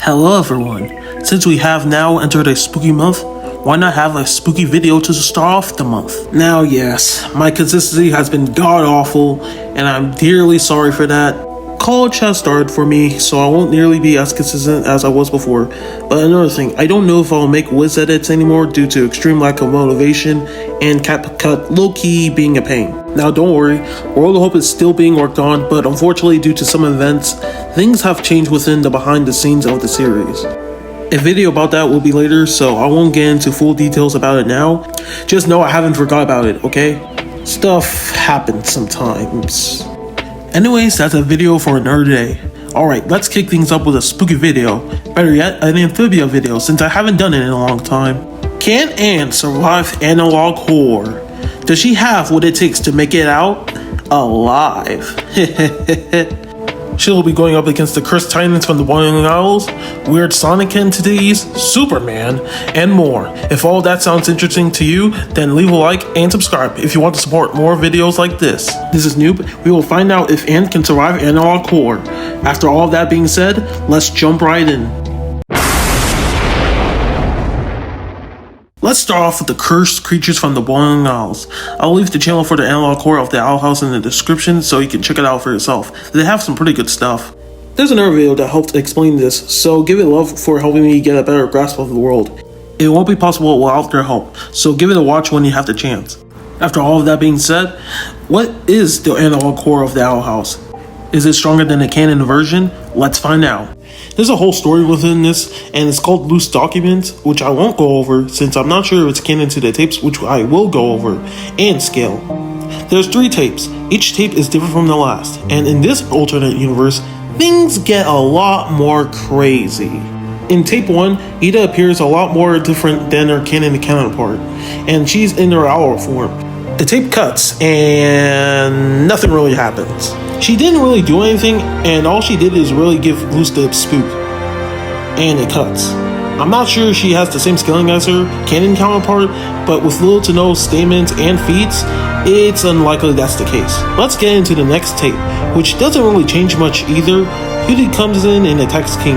Hello everyone. Since we have now entered a spooky month, why not have a spooky video to start off the month? Now yes, my consistency has been god awful and I'm dearly sorry for that. College has started for me, so I won't nearly be as consistent as I was before. But another thing, I don't know if I'll make whiz edits anymore due to extreme lack of motivation and CapCut low-key being a pain. Now don't worry, World of Hope is still being worked on, but unfortunately due to some events, things have changed within the behind the scenes of the series. A video about that will be later, so I won't get into full details about it now. Just know I haven't forgot about it, okay? Stuff happens sometimes. Anyways, that's a video for another day. Alright, let's kick things up with a spooky video. Better yet, an Amphibia video since I haven't done it in a long time. Can Anne survive analog horror? Does she have what it takes to make it out alive? She'll be going up against the cursed titans from the Boiling Isles, weird Sonic entities, Superman, and more. If all that sounds interesting to you, then leave a like and subscribe if you want to support more videos like this. This is Noob. We will find out if Anne can survive analog horror. After all that being said, let's jump right in. Let's start off with the cursed creatures from the Boiling Isles. I'll leave the channel for the analog horror of the Owl House in the description so you can check it out for yourself. They have some pretty good stuff. There's another video that helped explain this, so give it love for helping me get a better grasp of the world. It won't be possible without their help, so give it a watch when you have the chance. After all of that being said, what is the analog horror of the Owl House? Is it stronger than the canon version? Let's find out. There's a whole story within this, and it's called Loose Documents, which I won't go over since I'm not sure if it's canon to the tapes, which I will go over, and scale. There's 3 tapes. Each tape is different from the last, and in this alternate universe, things get a lot more crazy. In tape 1, Ida appears a lot more different than her canon counterpart, and she's in her owl form. The tape cuts, and nothing really happens. She didn't really do anything, and all she did is really give loose the spook. And it cuts. I'm not sure she has the same scaling as her canon counterpart, but with little to no statements and feats, it's unlikely that's the case. Let's get into the next tape, which doesn't really change much either. Hootie comes in and attacks King,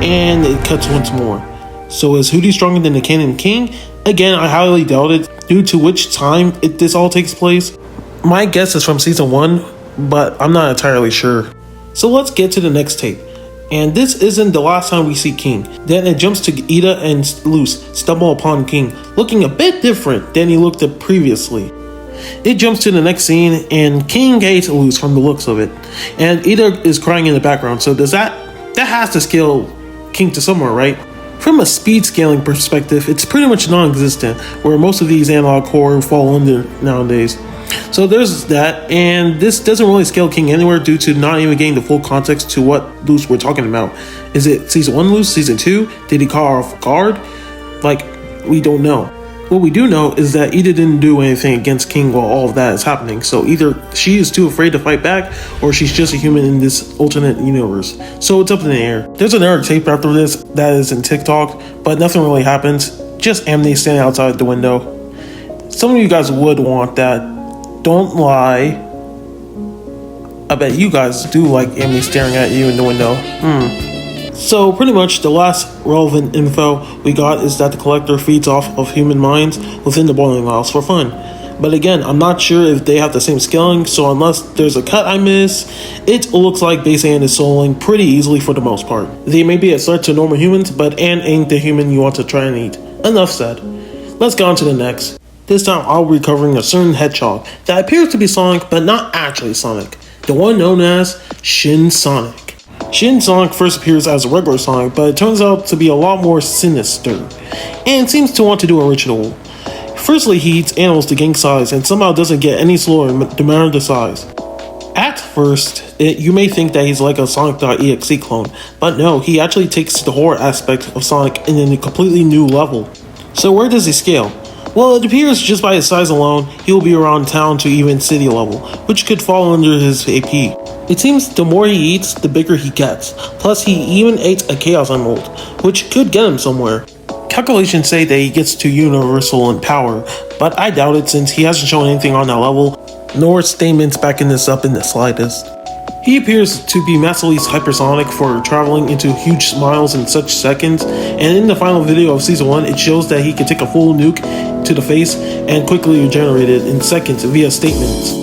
and it cuts once more. So is Hootie stronger than the canon King? Again, I highly doubt it, due to which time this all takes place. My guess is from season 1, but I'm not entirely sure. So let's get to the next tape. And this isn't the last time we see King. Then it jumps to Ida and Luce stumble upon King, looking a bit different than he looked at previously. It jumps to the next scene, and King hates Luce from the looks of it. And Ida is crying in the background, so that has to scale King to somewhere, right? From a speed scaling perspective, it's pretty much non-existent, where most of these analog horror fall under nowadays. So there's that, and this doesn't really scale King anywhere due to not even getting the full context to what Luce we're talking about. Is it season 1 Luce, season 2? Did he call her off guard? Like, we don't know. What we do know is that Ida didn't do anything against King while all of that is happening, so either she is too afraid to fight back, or she's just a human in this alternate universe. So it's up in the air. There's another tape after this that is in TikTok, but nothing really happens. Just Amity standing outside the window. Some of you guys would want that. Don't lie. I bet you guys do like Amity staring at you in the window. So pretty much the last relevant info we got is that the collector feeds off of human minds within the Boiling Isles for fun. But again, I'm not sure if they have the same scaling, so unless there's a cut I miss, it looks like Base Anne is soloing pretty easily for the most part. They may be a threat to normal humans, but Anne ain't the human you want to try and eat. Enough said. Let's go on to the next. This time I'll be covering a certain hedgehog that appears to be Sonic, but not actually Sonic. The one known as Shin Sonic. Shin Sonic first appears as a regular Sonic, but it turns out to be a lot more sinister, and seems to want to do a ritual. Firstly, he eats animals to gain size, and somehow doesn't get any slower no matter the size. At first, you may think that he's like a Sonic.exe clone, but no, he actually takes the horror aspect of Sonic in a completely new level. So where does he scale? Well, it appears just by his size alone, he will be around town to even city level, which could fall under his AP. It seems the more he eats, the bigger he gets. Plus, he even ate a Chaos Emerald, which could get him somewhere. Calculations say that he gets to universal in power, but I doubt it since he hasn't shown anything on that level, nor statements backing this up in the slightest. He appears to be massively hypersonic for traveling into huge smiles in such seconds, and in the final video of Season 1, it shows that he can take a full nuke to the face and quickly regenerate it in seconds via statements.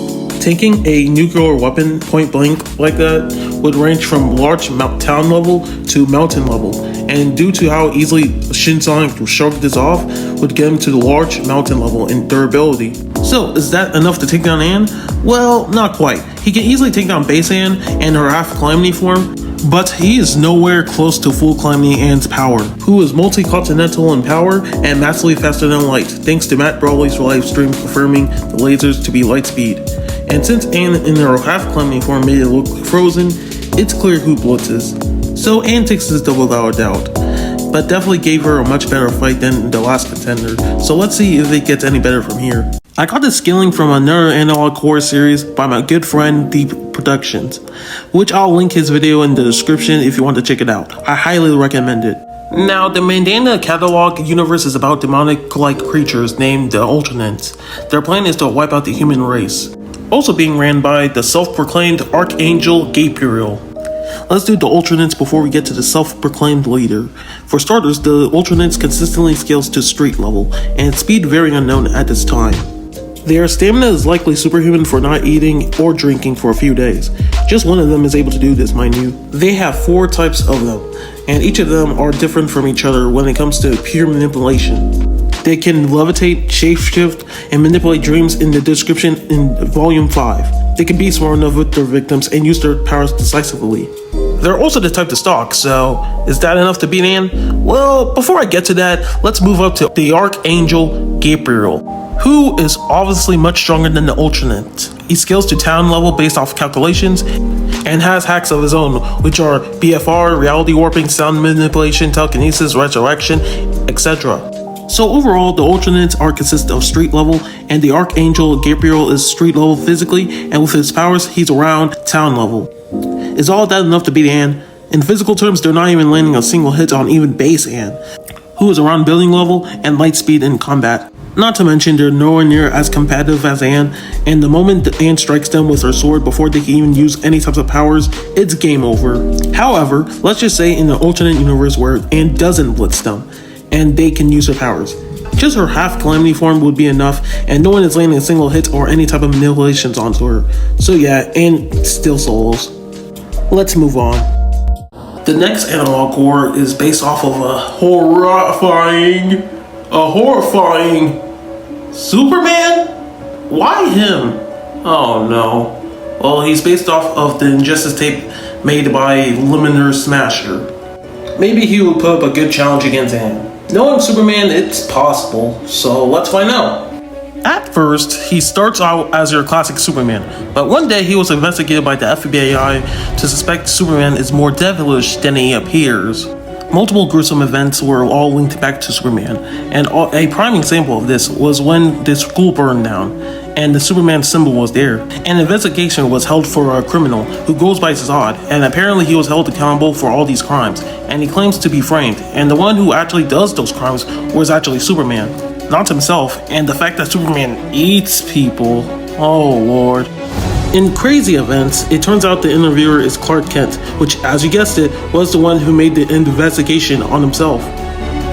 Taking a nuclear weapon point blank like that would range from large town level to mountain level, and due to how easily Shin Sonic shrugged this off, would get him to the large mountain level in durability. So, is that enough to take down Anne? Well, not quite. He can easily take down Base Anne and her half Calamity form, but he is nowhere close to full Calamity Anne's power, who is multi-continental in power and massively faster than light, thanks to Matt Brawley's live stream confirming the lasers to be light speed. And since Anne in her half Calamity form made it look frozen, it's clear who blitzes. So Anne takes this without a doubt, but definitely gave her a much better fight than the last contender, so let's see if it gets any better from here. I got this scaling from another Analog Core series by my good friend Deep Productions, which I'll link his video in the description if you want to check it out. I highly recommend it. Now, the Mandela Catalog universe is about demonic-like creatures named the Ultramonks. Their plan is to wipe out the human race. Also being ran by the self-proclaimed Archangel Gabriel. Let's do the Ultramonks before we get to the self-proclaimed leader. For starters, the Ultramonks consistently scales to street level, and speed very unknown at this time. Their stamina is likely superhuman for not eating or drinking for a few days. Just one of them is able to do this, mind you. They have 4 types of them, and each of them are different from each other when it comes to pure manipulation. They can levitate, shapeshift, and manipulate dreams in the description in Volume 5. They can be smart enough with their victims and use their powers decisively. They're also the type to stalk, so is that enough to beat Anne? Well, before I get to that, let's move up to the Archangel Gabriel, who is obviously much stronger than the Ultramonks. He scales to town level based off calculations, and has hacks of his own, which are BFR, reality warping, sound manipulation, telekinesis, resurrection, etc. So overall, the Ultramonks are consist of street level, and the Archangel Gabriel is street level physically, and with his powers, he's around town level. Is all that enough to beat Anne? In physical terms, they're not even landing a single hit on even Base Anne, who is around building level and light speed in combat. Not to mention, they're nowhere near as competitive as Anne, and the moment that Anne strikes them with her sword before they can even use any types of powers, it's game over. However, let's just say in the alternate universe where Anne doesn't blitz them, and they can use her powers. Just her half Calamity form would be enough, and no one is landing a single hit or any type of manipulations onto her. So yeah, Anne still solos. Let's move on. The next Analog Core is based off of a horrifying Superman? Why him? Oh no. Well, he's based off of the Injustice tape made by Limiter Smasher. Maybe he would put up a good challenge against Anne. Knowing Superman, it's possible, so let's find out. At first, he starts out as your classic Superman, but one day he was investigated by the FBI to suspect Superman is more devilish than he appears. Multiple gruesome events were all linked back to Superman, and a prime example of this was when the school burned down, and the Superman symbol was there. An investigation was held for a criminal who goes by Zod, and apparently he was held accountable for all these crimes, and he claims to be framed, and the one who actually does those crimes was actually Superman, not himself. And the fact that Superman eats people, oh lord. In crazy events, it turns out the interviewer is Clark Kent, which, as you guessed it, was the one who made the investigation on himself,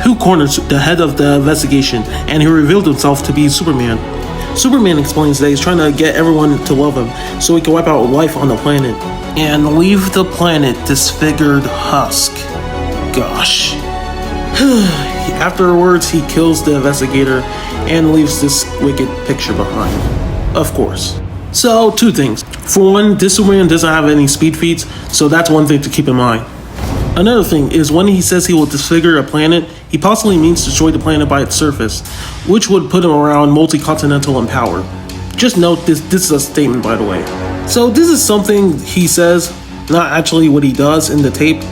who cornered the head of the investigation, and he revealed himself to be Superman. Superman explains that he's trying to get everyone to love him so he can wipe out life on the planet and leave the planet disfigured husk. Gosh. Afterwards, he kills the investigator and leaves this wicked picture behind. Of course. So, 2 things. For one, this Superman doesn't have any speed feats, so that's one thing to keep in mind. Another thing is when he says he will disfigure a planet, he possibly means destroy the planet by its surface, which would put him around multi-continental in power. Just note this is a statement, by the way. So this is something he says, not actually what he does in the tape.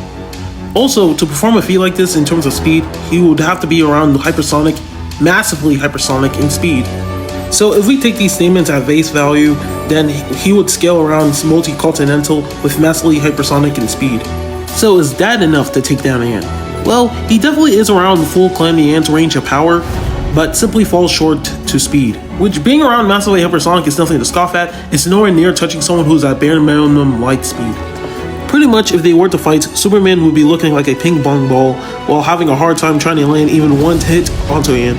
Also, to perform a feat like this in terms of speed, he would have to be around hypersonic, massively hypersonic in speed. So if we take these statements at face value, then he would scale around multi-continental with massively hypersonic in speed. So is that enough to take down Anne? Well, he definitely is around full Calamity Anne's range of power, but simply falls short to speed. Which, being around massively hypersonic is nothing to scoff at, it's nowhere near touching someone who's at bare minimum light speed. Pretty much, if they were to fight, Superman would be looking like a ping pong ball while having a hard time trying to land even one hit onto Ann.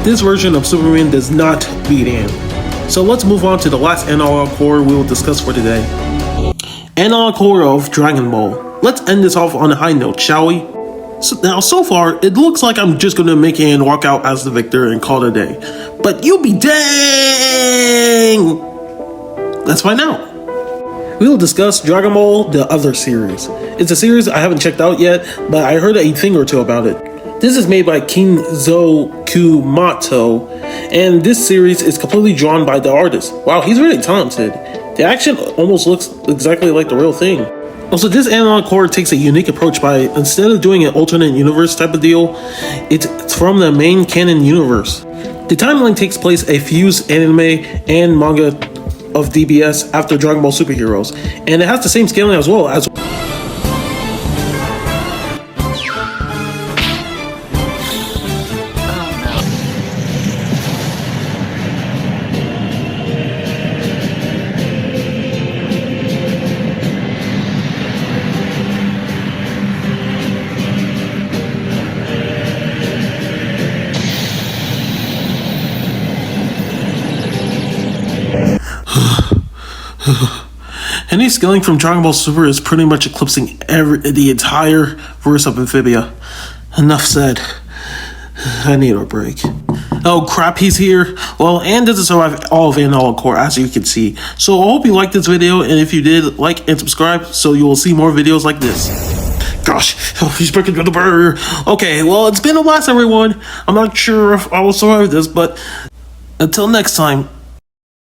This version of Superman does not beat Ann. So let's move on to the last analog core we will discuss for today. Analog core of Dragon Ball. Let's end this off on a high note, shall we? So far, it looks like I'm just gonna make Ann walk out as the victor and call it a day. But you be dang! Let's find out. We will discuss Dragon Ball, the other series. It's a series I haven't checked out yet, but I heard a thing or two about it. This is made by Kinzo Kumato, and this series is completely drawn by the artist. Wow, he's really talented. The action almost looks exactly like the real thing. Also, this analog core takes a unique approach by, instead of doing an alternate universe type of deal, it's from the main canon universe. The timeline takes place a fused anime and manga of DBS after Dragon Ball Superheroes, and it has the same scaling as well as any scaling from Dragon Ball Super is pretty much eclipsing the entire verse of Amphibia. Enough said. I need a break. Oh crap, he's here. Well, Ann doesn't survive all of Analog Core, as you can see. So I hope you liked this video, and if you did, like and subscribe so you will see more videos like this. Gosh, he's breaking through the barrier. Okay, well, it's been a blast, everyone. I'm not sure if I will survive this, but until next time,